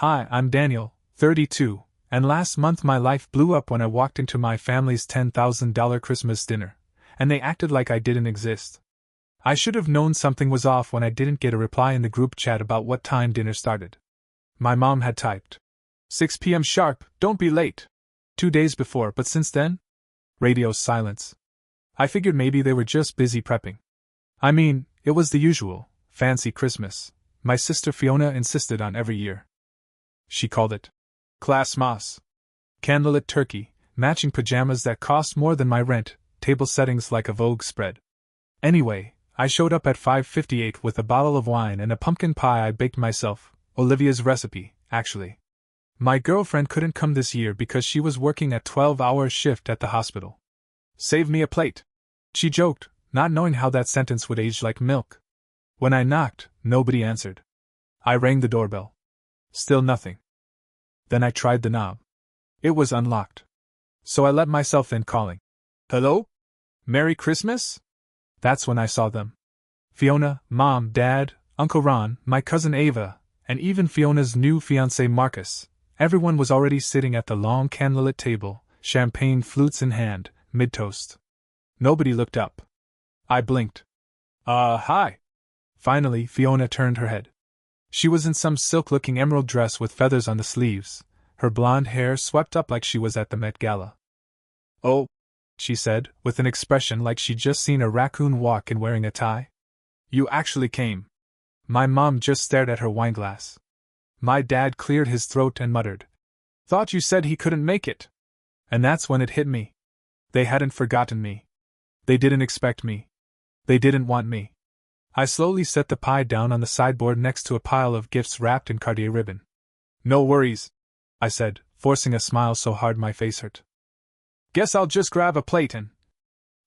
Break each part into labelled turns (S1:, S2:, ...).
S1: Hi, I'm Daniel, 32, and last month my life blew up when I walked into my family's $10,000 Christmas dinner, and they acted like I didn't exist. I should have known something was off when I didn't get a reply in the group chat about what time dinner started. My mom had typed, 6 p.m. sharp, don't be late, 2 days before, but since then? Radio silence. I figured maybe they were just busy prepping. I mean, it was the usual, fancy Christmas, my sister Fiona insisted on every year. She called it Class Moss. Candlelit turkey, matching pajamas that cost more than my rent, table settings like a Vogue spread. Anyway, I showed up at 5:58 with a bottle of wine and a pumpkin pie I baked myself, Olivia's recipe, actually. My girlfriend couldn't come this year because she was working a 12-hour shift at the hospital. Save me a plate, she joked, not knowing how that sentence would age like milk. When I knocked, nobody answered. I rang the doorbell. Still nothing. Then I tried the knob. It was unlocked. So I let myself in, calling, "Hello? Merry Christmas?" That's when I saw them. Fiona, Mom, Dad, Uncle Ron, my cousin Ava, and even Fiona's new fiancé Marcus. Everyone was already sitting at the long candlelit table, champagne flutes in hand, mid-toast. Nobody looked up. I blinked. Hi. Finally, Fiona turned her head. She was in some silk-looking emerald dress with feathers on the sleeves, her blonde hair swept up like she was at the Met Gala. "Oh," she said, with an expression like she'd just seen a raccoon walk in wearing a tie. "You actually came." My mom just stared at her wineglass. My dad cleared his throat and muttered, "Thought you said he couldn't make it." And that's when it hit me. They hadn't forgotten me. They didn't expect me. They didn't want me. I slowly set the pie down on the sideboard next to a pile of gifts wrapped in Cartier ribbon. "No worries," I said, forcing a smile so hard my face hurt. "Guess I'll just grab a plate and—"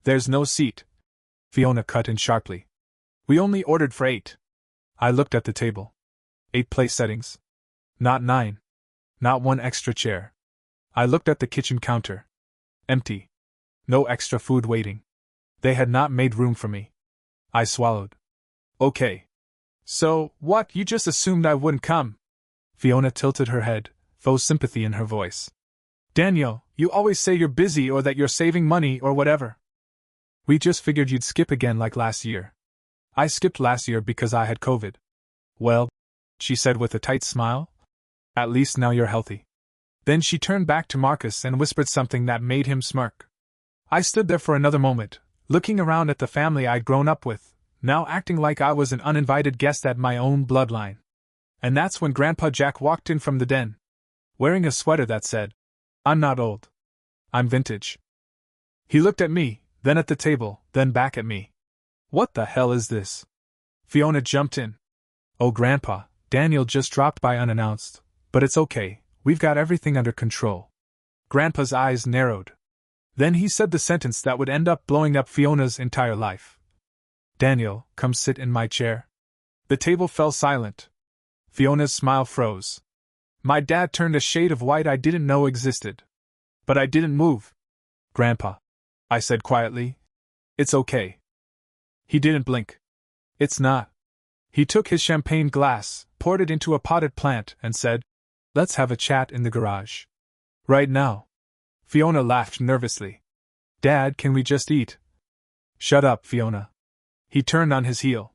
S1: "There's no seat," Fiona cut in sharply. "We only ordered for 8. I looked at the table. 8 place settings. Not 9. Not one extra chair. I looked at the kitchen counter. Empty. No extra food waiting. They had not made room for me. I swallowed. "Okay. So, what, you just assumed I wouldn't come?" Fiona tilted her head, faux sympathy in her voice. "Daniel, you always say you're busy or that you're saving money or whatever. We just figured you'd skip again like last year." "I skipped last year because I had COVID." "Well," she said with a tight smile, "at least now you're healthy." Then she turned back to Marcus and whispered something that made him smirk. I stood there for another moment, looking around at the family I'd grown up with, now acting like I was an uninvited guest at my own bloodline. And that's when Grandpa Jack walked in from the den, wearing a sweater that said, "I'm not old. I'm vintage." He looked at me, then at the table, then back at me. "What the hell is this?" Fiona jumped in. "Oh, Grandpa, Daniel just dropped by unannounced, but it's okay, we've got everything under control." Grandpa's eyes narrowed. Then he said the sentence that would end up blowing up Fiona's entire life. "Daniel, come sit in my chair." The table fell silent. Fiona's smile froze. My dad turned a shade of white I didn't know existed. But I didn't move. "Grandpa," I said quietly, "it's okay." He didn't blink. "It's not." He took his champagne glass, poured it into a potted plant, and said, "Let's have a chat in the garage." "Right now?" Fiona laughed nervously. "Dad, can we just eat?" "Shut up, Fiona." He turned on his heel.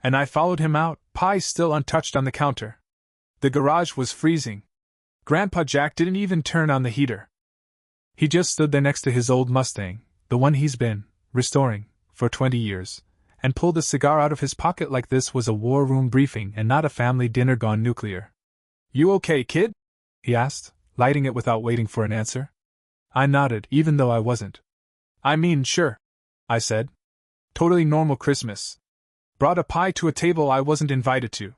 S1: And I followed him out, pie still untouched on the counter. The garage was freezing. Grandpa Jack didn't even turn on the heater. He just stood there next to his old Mustang, the one he's been restoring for 20 years, and pulled a cigar out of his pocket like this was a war room briefing and not a family dinner gone nuclear. "You okay, kid?" he asked, lighting it without waiting for an answer. I nodded, even though I wasn't. "I mean, sure," I said. "Totally normal Christmas. Brought a pie to a table I wasn't invited to.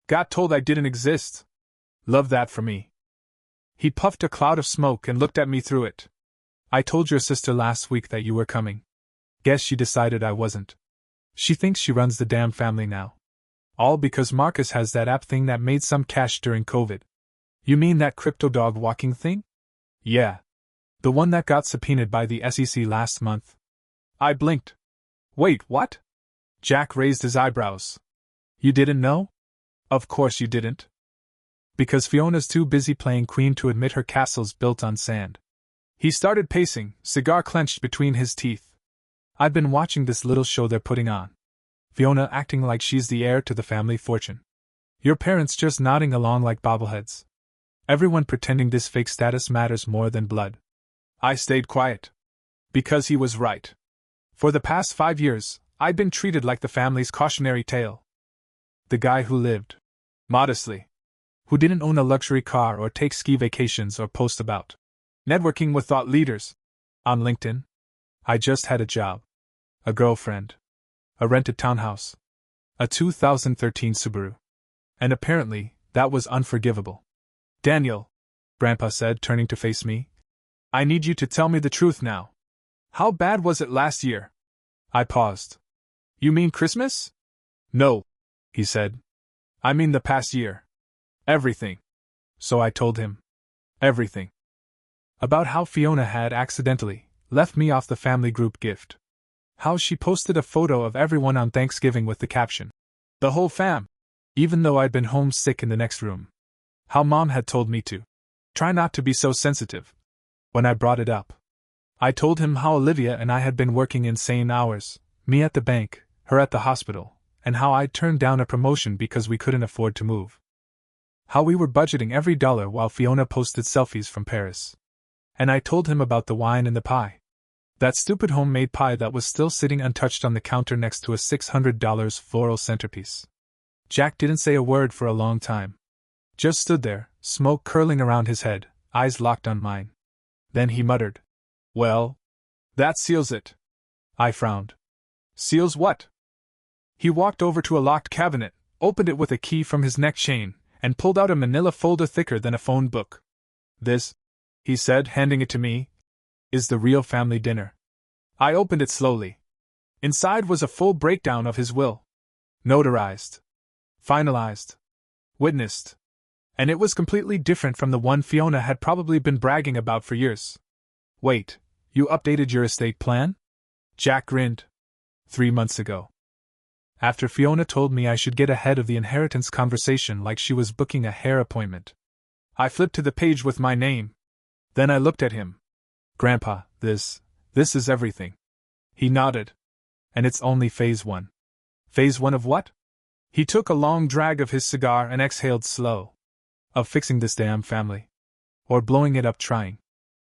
S1: Got told I didn't exist. Love that for me." He puffed a cloud of smoke and looked at me through it. "I told your sister last week that you were coming. Guess she decided I wasn't. She thinks she runs the damn family now. All because Marcus has that app thing that made some cash during COVID." "You mean that crypto dog walking thing?" "Yeah. The one that got subpoenaed by the SEC last month." I blinked. "Wait, what?" Jack raised his eyebrows. "You didn't know?" "Of course you didn't." Because Fiona's too busy playing queen to admit her castle's built on sand. He started pacing, cigar clenched between his teeth. I've been watching this little show they're putting on. Fiona acting like she's the heir to the family fortune. Your parents just nodding along like bobbleheads. Everyone pretending this fake status matters more than blood. I stayed quiet. Because he was right. For the past 5 years, I'd been treated like the family's cautionary tale. The guy who lived modestly. Who didn't own a luxury car or take ski vacations or post about networking with thought leaders. On LinkedIn. I just had a job. A girlfriend. A rented townhouse. A 2013 Subaru. And apparently, that was unforgivable. Daniel, Grandpa said, turning to face me. I need you to tell me the truth now. How bad was it last year? I paused. You mean Christmas? No, he said. I mean the past year. Everything. So I told him. Everything. About how Fiona had accidentally left me off the family group gift. How she posted a photo of everyone on Thanksgiving with the caption, "The whole fam," even though I'd been homesick in the next room. How Mom had told me to try not to be so sensitive. When I brought it up, I told him how Olivia and I had been working insane hours, me at the bank, her at the hospital, and how I'd turned down a promotion because we couldn't afford to move. How we were budgeting every dollar while Fiona posted selfies from Paris. And I told him about the wine and the pie. That stupid homemade pie that was still sitting untouched on the counter next to a $600 floral centerpiece. Jack didn't say a word for a long time. Just stood there, smoke curling around his head, eyes locked on mine. Then he muttered, "Well, that seals it." I frowned. Seals what? He walked over to a locked cabinet, opened it with a key from his neck chain, and pulled out a manila folder thicker than a phone book. "This," he said, handing it to me, "is the real family dinner." I opened it slowly. Inside was a full breakdown of his will. Notarized. Finalized. Witnessed. And it was completely different from the one Fiona had probably been bragging about for years. "Wait, you updated your estate plan?" Jack grinned. 3 months ago. After Fiona told me I should get ahead of the inheritance conversation like she was booking a hair appointment. I flipped to the page with my name. Then I looked at him. "Grandpa, this is everything." He nodded. "And it's only phase 1. Phase 1 of what?" He took a long drag of his cigar and exhaled slow. "Of fixing this damn family. Or blowing it up trying."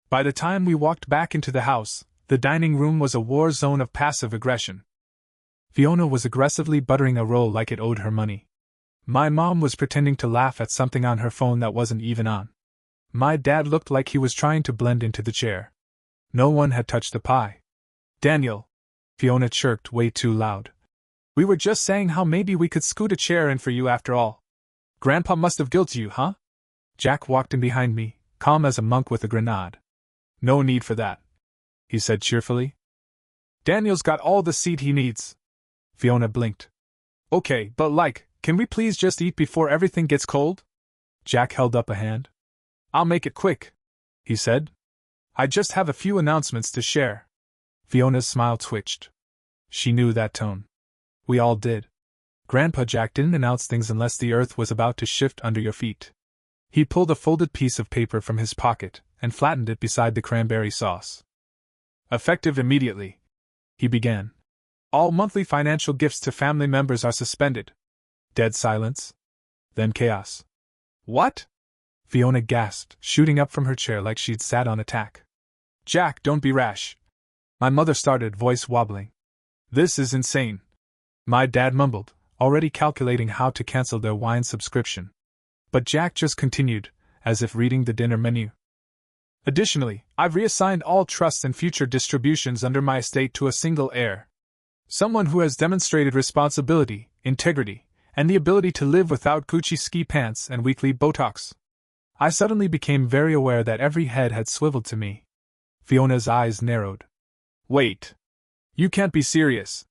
S1: By the time we walked back into the house, the dining room was a war zone of passive aggression. Fiona was aggressively buttering a roll like it owed her money. My mom was pretending to laugh at something on her phone that wasn't even on. My dad looked like he was trying to blend into the chair. No one had touched the pie. "Daniel," Fiona chirped way too loud. "We were just saying how maybe we could scoot a chair in for you after all. Grandpa must have guilted you, huh?" Jack walked in behind me, calm as a monk with a grenade. "No need for that," he said cheerfully. "Daniel's got all the seat he needs." Fiona blinked. "Okay, but can we please just eat before everything gets cold?" Jack held up a hand. "I'll make it quick," he said. "I just have a few announcements to share." Fiona's smile twitched. She knew that tone. We all did. Grandpa Jack didn't announce things unless the earth was about to shift under your feet. He pulled a folded piece of paper from his pocket and flattened it beside the cranberry sauce. "Effective immediately," he began. "All monthly financial gifts to family members are suspended." Dead silence. Then chaos. "What?" Fiona gasped, shooting up from her chair like she'd sat on a tack. "Jack, don't be rash." My mother started, voice wobbling. "This is insane." My dad mumbled, already calculating how to cancel their wine subscription. But Jack just continued, as if reading the dinner menu. "Additionally, I've reassigned all trusts and future distributions under my estate to a single heir. Someone who has demonstrated responsibility, integrity, and the ability to live without Gucci ski pants and weekly Botox." I suddenly became very aware that every head had swiveled to me. Fiona's eyes narrowed. "Wait. You can't be serious."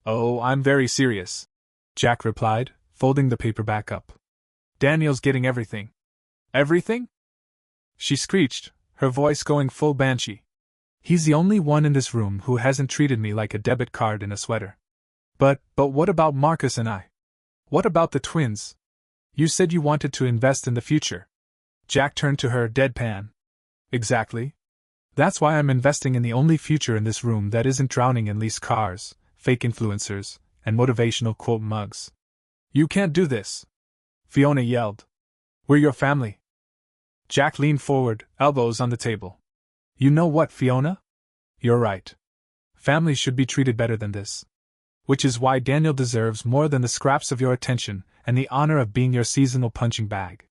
S1: "Oh, I'm very serious," Jack replied, folding the paper back up. "Daniel's getting everything." "Everything?" she screeched, her voice going full banshee. "He's the only one in this room who hasn't treated me like a debit card in a sweater." But what about Marcus and I? What about the twins? You said you wanted to invest in the future. Jack turned to her, deadpan. Exactly. That's why I'm investing in the only future in this room that isn't drowning in leased cars, fake influencers, and motivational quote mugs. You can't do this, Fiona yelled. We're your family. Jack leaned forward, elbows on the table. You know what, Fiona? You're right. Families should be treated better than this. Which is why Daniel deserves more than the scraps of your attention and the honor of being your seasonal punching bag.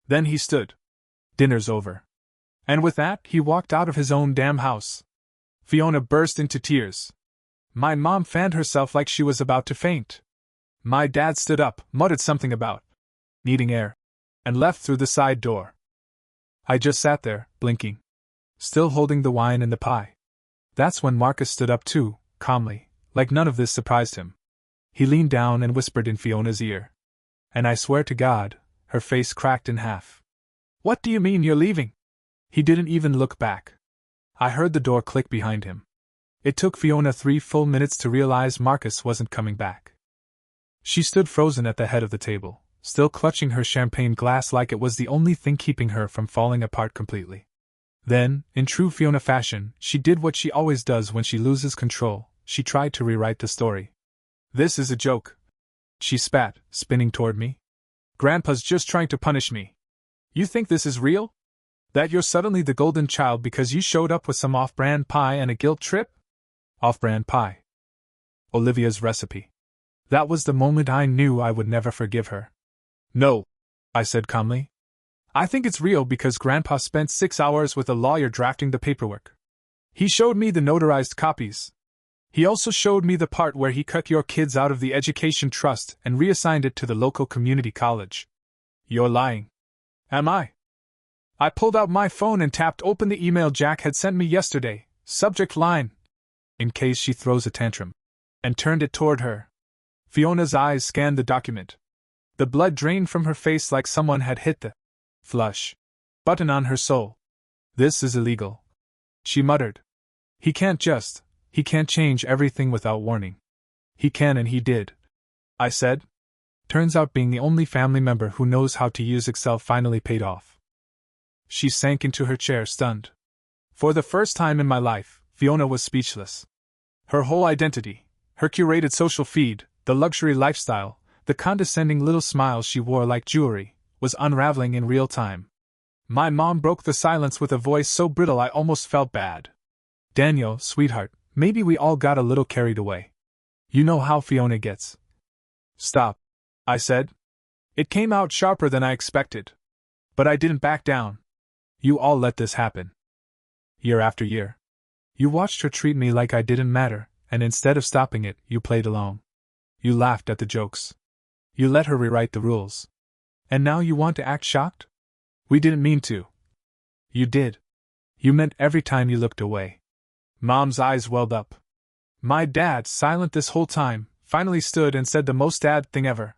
S1: Then he stood. Dinner's over. And with that, he walked out of his own damn house. Fiona burst into tears. My mom fanned herself like she was about to faint. My dad stood up, muttered something about needing air, and left through the side door. I just sat there, blinking, still holding the wine and the pie. That's when Marcus stood up too, calmly, like none of this surprised him. He leaned down and whispered in Fiona's ear. And I swear to God, her face cracked in half. What do you mean you're leaving? He didn't even look back. I heard the door click behind him. It took Fiona 3 full minutes to realize Marcus wasn't coming back. She stood frozen at the head of the table, still clutching her champagne glass like it was the only thing keeping her from falling apart completely. Then, in true Fiona fashion, she did what she always does when she loses control. She tried to rewrite the story. This is a joke, she spat, spinning toward me. Grandpa's just trying to punish me. You think this is real? That you're suddenly the golden child because you showed up with some off-brand pie and a guilt trip? Off-brand pie. Olivia's recipe. That was the moment I knew I would never forgive her. No, I said calmly. I think it's real because Grandpa spent 6 hours with a lawyer drafting the paperwork. He showed me the notarized copies. He also showed me the part where he cut your kids out of the education trust and reassigned it to the local community college. You're lying. Am I? I pulled out my phone and tapped open the email Jack had sent me yesterday, subject line, in case she throws a tantrum, and turned it toward her. Fiona's eyes scanned the document. The blood drained from her face like someone had hit the flush button on her soul. This is illegal, she muttered. He can't change everything without warning. He can, and he did, I said. Turns out being the only family member who knows how to use Excel finally paid off. She sank into her chair, stunned. For the first time in my life, Fiona was speechless. Her whole identity, her curated social feed, the luxury lifestyle, the condescending little smiles she wore like jewelry, was unraveling in real time. My mom broke the silence with a voice so brittle I almost felt bad. Daniel, sweetheart, maybe we all got a little carried away. You know how Fiona gets. Stop, I said. It came out sharper than I expected. But I didn't back down. You all let this happen. Year after year. You watched her treat me like I didn't matter, and instead of stopping it, you played along. You laughed at the jokes. You let her rewrite the rules. And now you want to act shocked? We didn't mean to. You did. You meant every time you looked away. Mom's eyes welled up. My dad, silent this whole time, finally stood and said the most dad thing ever.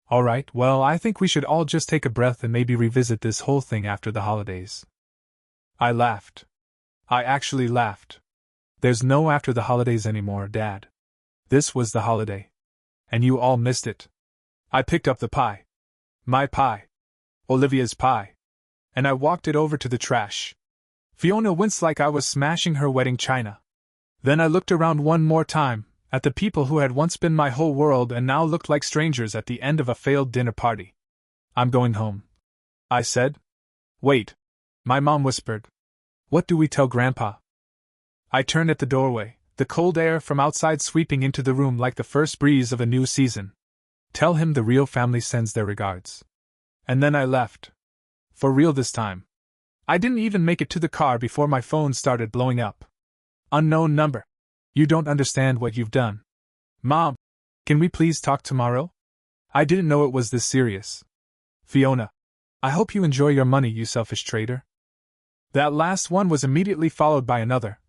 S1: All right, well, I think we should all just take a breath and maybe revisit this whole thing after the holidays. I laughed. I actually laughed. There's no after the holidays anymore, Dad. This was the holiday. And you all missed it. I picked up the pie. My pie. Olivia's pie. And I walked it over to the trash. Fiona winced like I was smashing her wedding china. Then I looked around one more time, at the people who had once been my whole world and now looked like strangers at the end of a failed dinner party. I'm going home, I said. Wait, my mom whispered. What do we tell Grandpa? I turned at the doorway, the cold air from outside sweeping into the room like the first breeze of a new season. Tell him the real family sends their regards. And then I left. For real this time. I didn't even make it to the car before my phone started blowing up. Unknown number. You don't understand what you've done. Mom, can we please talk tomorrow? I didn't know it was this serious. Fiona, I hope you enjoy your money, you selfish traitor. That last one was immediately followed by another.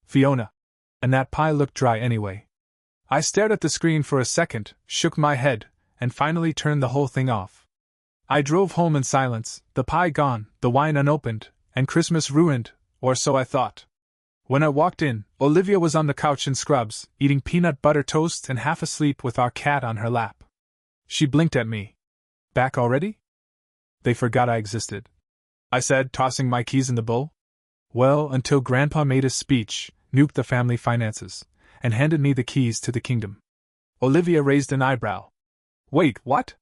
S1: Fiona. And that pie looked dry anyway. I stared at the screen for a second, shook my head, and finally turned the whole thing off. I drove home in silence, the pie gone, the wine unopened, and Christmas ruined, or so I thought. When I walked in, Olivia was on the couch in scrubs, eating peanut butter toast and half asleep with our cat on her lap. She blinked at me. Back already? They forgot I existed, I said, tossing my keys in the bowl. Well, until Grandpa made his speech, nuked the family finances, and handed me the keys to the kingdom. Olivia raised an eyebrow. Wait, what?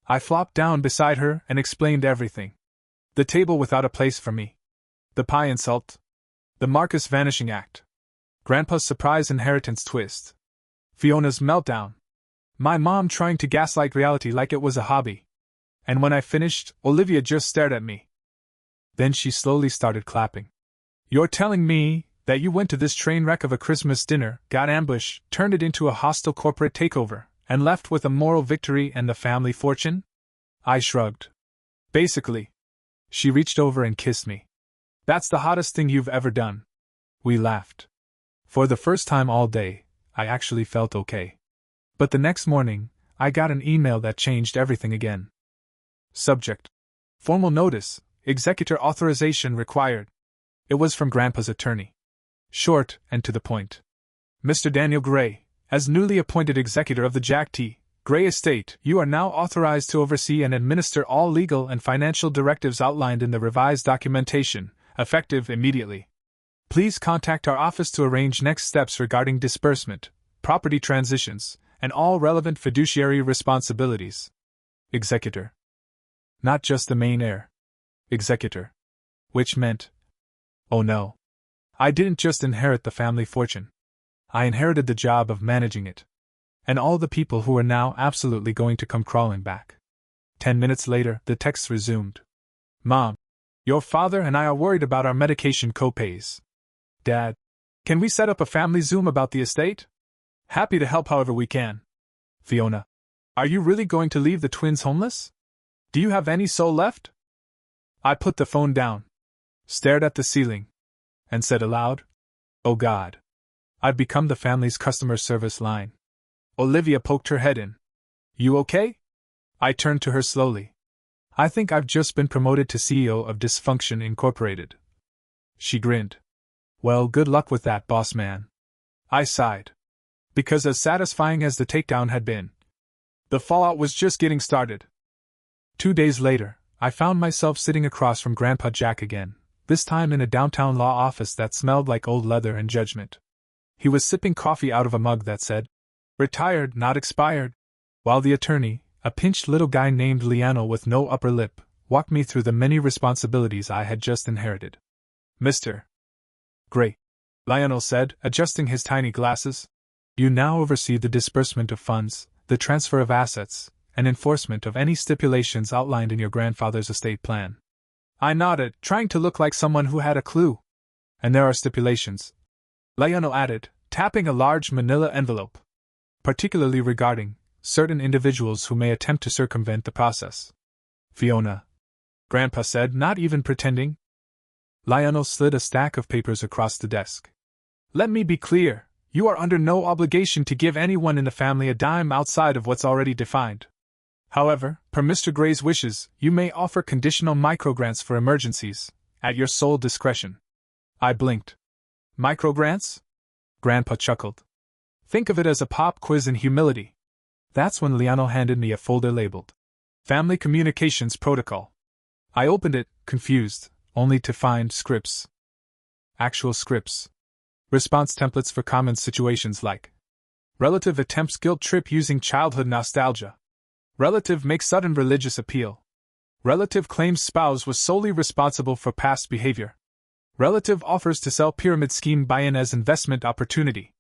S1: I flopped down beside her and explained everything. The table without a place for me. The pie insult. The Marcus vanishing act. Grandpa's surprise inheritance twist. Fiona's meltdown. My mom trying to gaslight reality like it was a hobby. And when I finished, Olivia just stared at me. Then she slowly started clapping. You're telling me that you went to this train wreck of a Christmas dinner, got ambushed, turned it into a hostile corporate takeover, and left with a moral victory and the family fortune? I shrugged. Basically. She reached over and kissed me. That's the hottest thing you've ever done. We laughed. For the first time all day, I actually felt okay. But the next morning, I got an email that changed everything again. Subject: formal notice, executor authorization required. It was from Grandpa's attorney. Short and to the point. Mr. Daniel Gray, as newly appointed executor of the Jack T. Gray estate, you are now authorized to oversee and administer all legal and financial directives outlined in the revised documentation, effective immediately. Please contact our office to arrange next steps regarding disbursement, property transitions, and all relevant fiduciary responsibilities. Executor. Not just the main heir. Executor. Which meant, oh no. I didn't just inherit the family fortune. I inherited the job of managing it. And all the people who were now absolutely going to come crawling back. 10 minutes later, the text resumed. Mom, your father and I are worried about our medication co-pays. Dad, can we set up a family Zoom about the estate? Happy to help however we can. Fiona, are you really going to leave the twins homeless? Do you have any soul left? I put the phone down, stared at the ceiling, and said aloud, oh God. I've become the family's customer service line. Olivia poked her head in. You okay? I turned to her slowly. I think I've just been promoted to CEO of Dysfunction Incorporated. She grinned. Well, good luck with that, boss man. I sighed. Because as satisfying as the takedown had been, the fallout was just getting started. 2 days later, I found myself sitting across from Grandpa Jack again, this time in a downtown law office that smelled like old leather and judgment. He was sipping coffee out of a mug that said, retired, not expired, while the attorney, a pinched little guy named Liano with no upper lip, walked me through the many responsibilities I had just inherited. Mr. Gray, Liano said, adjusting his tiny glasses, you now oversee the disbursement of funds, the transfer of assets, and enforcement of any stipulations outlined in your grandfather's estate plan. I nodded, trying to look like someone who had a clue. And there are stipulations, Liano added, tapping a large manila envelope, particularly regarding certain individuals who may attempt to circumvent the process. Fiona, Grandpa said, not even pretending. Liano slid a stack of papers across the desk. Let me be clear, you are under no obligation to give anyone in the family a dime outside of what's already defined. However, per Mr. Gray's wishes, you may offer conditional microgrants for emergencies, at your sole discretion. I blinked. Microgrants? Grandpa chuckled. Think of it as a pop quiz in humility. That's when Liano handed me a folder labeled Family Communications Protocol. I opened it, confused, only to find scripts. Actual scripts. Response templates for common situations like relative attempts guilt trip using childhood nostalgia. Relative makes sudden religious appeal. Relative claims spouse was solely responsible for past behavior. Relative offers to sell pyramid scheme buy-in as investment opportunity.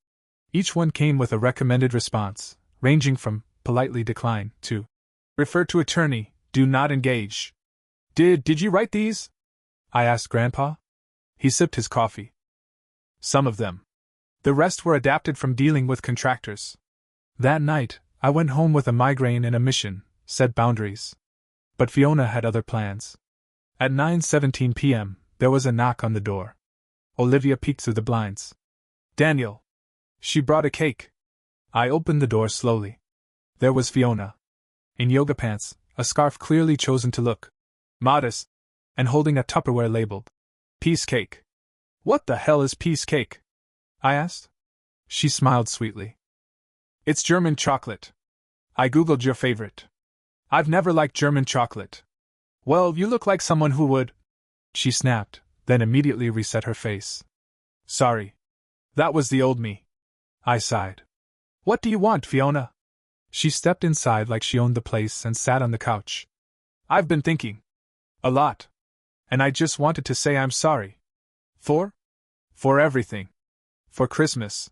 S1: Each one came with a recommended response, ranging from politely decline to refer to attorney, do not engage. Did you write these? I asked Grandpa. He sipped his coffee. Some of them. The rest were adapted from dealing with contractors. That night, I went home with a migraine and a mission, set boundaries. But Fiona had other plans. At 9:17 p.m., there was a knock on the door. Olivia peeked through the blinds. Daniel. She brought a cake. I opened the door slowly. There was Fiona. In yoga pants, a scarf clearly chosen to look modest, and holding a Tupperware labeled Peace Cake. What the hell is peace cake? I asked. She smiled sweetly. It's German chocolate. I googled your favorite. I've never liked German chocolate. Well, you look like someone who would. She snapped, then immediately reset her face. Sorry. That was the old me. I sighed. What do you want, Fiona? She stepped inside like she owned the place and sat on the couch. I've been thinking. A lot. And I just wanted to say I'm sorry. For? For everything. For Christmas.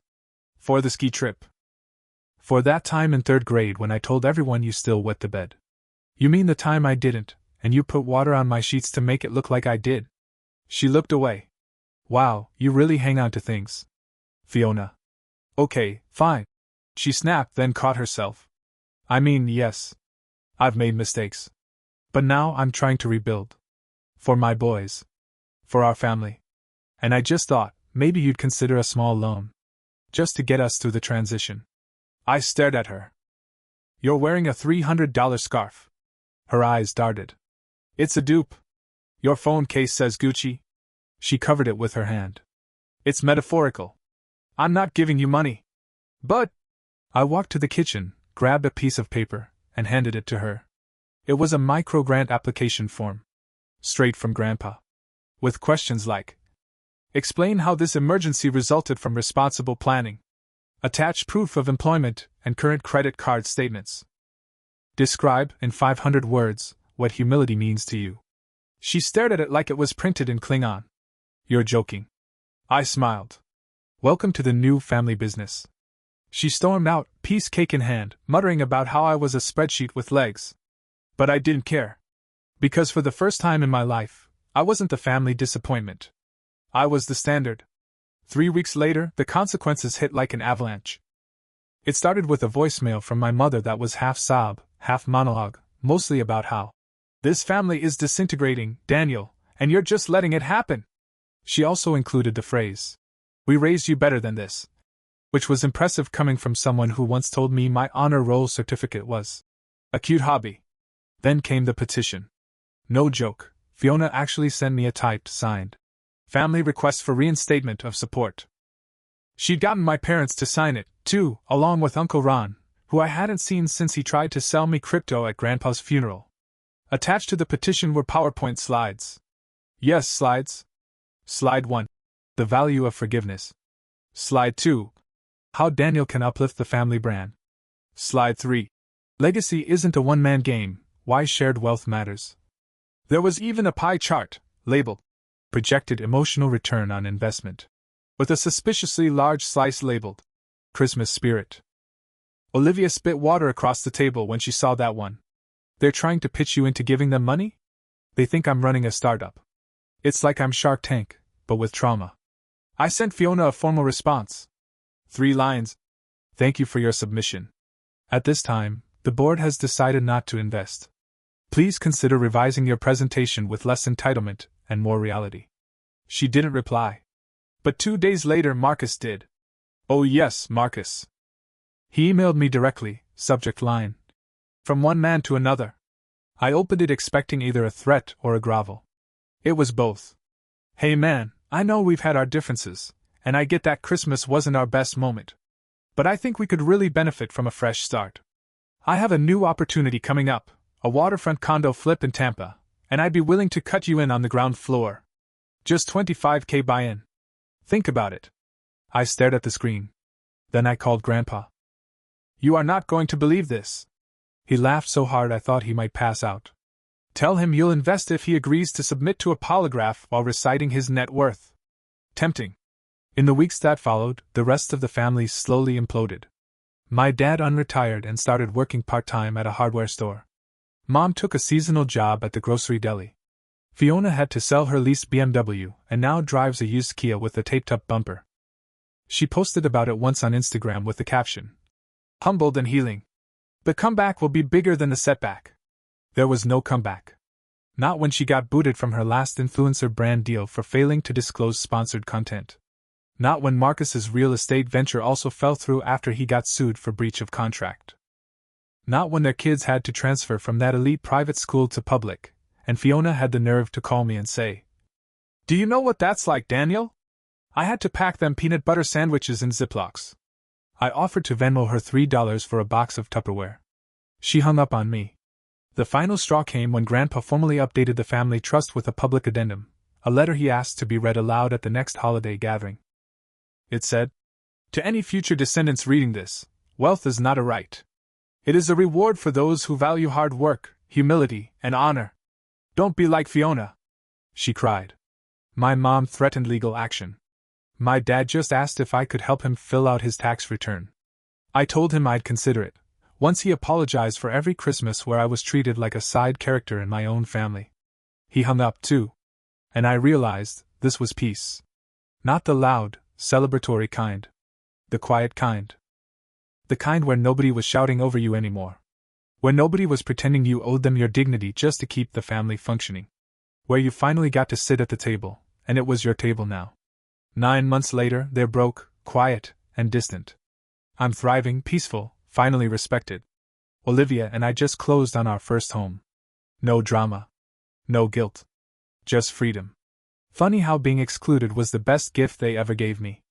S1: For the ski trip. For that time in 3rd grade when I told everyone you still wet the bed. You mean the time I didn't, and you put water on my sheets to make it look like I did? She looked away. Wow, you really hang on to things. Fiona. Okay, fine. She snapped, then caught herself. I mean, yes. I've made mistakes. But now I'm trying to rebuild. For my boys. For our family. And I just thought, maybe you'd consider a small loan. Just to get us through the transition. I stared at her. You're wearing a $300 scarf. Her eyes darted. It's a dupe. Your phone case says Gucci. She covered it with her hand. It's metaphorical. I'm not giving you money. But I walked to the kitchen, grabbed a piece of paper, and handed it to her. It was a micro-grant application form. Straight from Grandpa. With questions like, explain how this emergency resulted from responsible planning. Attach proof of employment and current credit card statements. Describe, in 500 words, what humility means to you. She stared at it like it was printed in Klingon. You're joking. I smiled. Welcome to the new family business. She stormed out, piece cake in hand, muttering about how I was a spreadsheet with legs. But I didn't care. Because for the first time in my life, I wasn't the family disappointment. I was the standard. 3 weeks later, the consequences hit like an avalanche. It started with a voicemail from my mother that was half sob, half monologue, mostly about how this family is disintegrating, Daniel, and you're just letting it happen. She also included the phrase, we raised you better than this, which was impressive coming from someone who once told me my honor roll certificate was a cute hobby. Then came the petition. No joke, Fiona actually sent me a typed, signed family request for reinstatement of support. She'd gotten my parents to sign it, too, along with Uncle Ron, who I hadn't seen since he tried to sell me crypto at Grandpa's funeral. Attached to the petition were PowerPoint slides. Yes, slides. Slide 1. The value of forgiveness. Slide 2. How Daniel can uplift the family brand. Slide 3. Legacy isn't a one-man game, why shared wealth matters. There was even a pie chart, labeled Projected Emotional Return on Investment, with a suspiciously large slice labeled Christmas Spirit. Olivia spit water across the table when she saw that one. They're trying to pitch you into giving them money? They think I'm running a startup. It's like I'm Shark Tank, but with trauma. I sent Fiona a formal response. 3 lines. Thank you for your submission. At this time, the board has decided not to invest. Please consider revising your presentation with less entitlement and more reality. She didn't reply. But 2 days later Marcus did. Oh yes, Marcus. He emailed me directly, subject line. From one man to another. I opened it expecting either a threat or a grovel. It was both. Hey man, I know we've had our differences, and I get that Christmas wasn't our best moment. But I think we could really benefit from a fresh start. I have a new opportunity coming up, a waterfront condo flip in Tampa, and I'd be willing to cut you in on the ground floor. Just $25,000 buy-in. Think about it. I stared at the screen. Then I called Grandpa. You are not going to believe this. He laughed so hard I thought he might pass out. Tell him you'll invest if he agrees to submit to a polygraph while reciting his net worth. Tempting. In the weeks that followed, the rest of the family slowly imploded. My dad unretired and started working part-time at a hardware store. Mom took a seasonal job at the grocery deli. Fiona had to sell her leased BMW and now drives a used Kia with a taped-up bumper. She posted about it once on Instagram with the caption, humbled and healing. The comeback will be bigger than the setback. There was no comeback. Not when she got booted from her last influencer brand deal for failing to disclose sponsored content. Not when Marcus's real estate venture also fell through after he got sued for breach of contract. Not when their kids had to transfer from that elite private school to public, and Fiona had the nerve to call me and say, do you know what that's like, Daniel? I had to pack them peanut butter sandwiches in Ziplocs. I offered to Venmo her $3 for a box of Tupperware. She hung up on me. The final straw came when Grandpa formally updated the family trust with a public addendum, a letter he asked to be read aloud at the next holiday gathering. It said, "To any future descendants reading this, wealth is not a right. It is a reward for those who value hard work, humility, and honor. Don't be like Fiona," she cried. My mom threatened legal action. My dad just asked if I could help him fill out his tax return. I told him I'd consider it. Once he apologized for every Christmas where I was treated like a side character in my own family. He hung up too. And I realized this was peace. Not the loud, celebratory kind. The quiet kind. The kind where nobody was shouting over you anymore. Where nobody was pretending you owed them your dignity just to keep the family functioning. Where you finally got to sit at the table, and it was your table now. 9 months later, they're broke, quiet, and distant. I'm thriving, peaceful, finally respected. Olivia and I just closed on our first home. No drama. No guilt. Just freedom. Funny how being excluded was the best gift they ever gave me.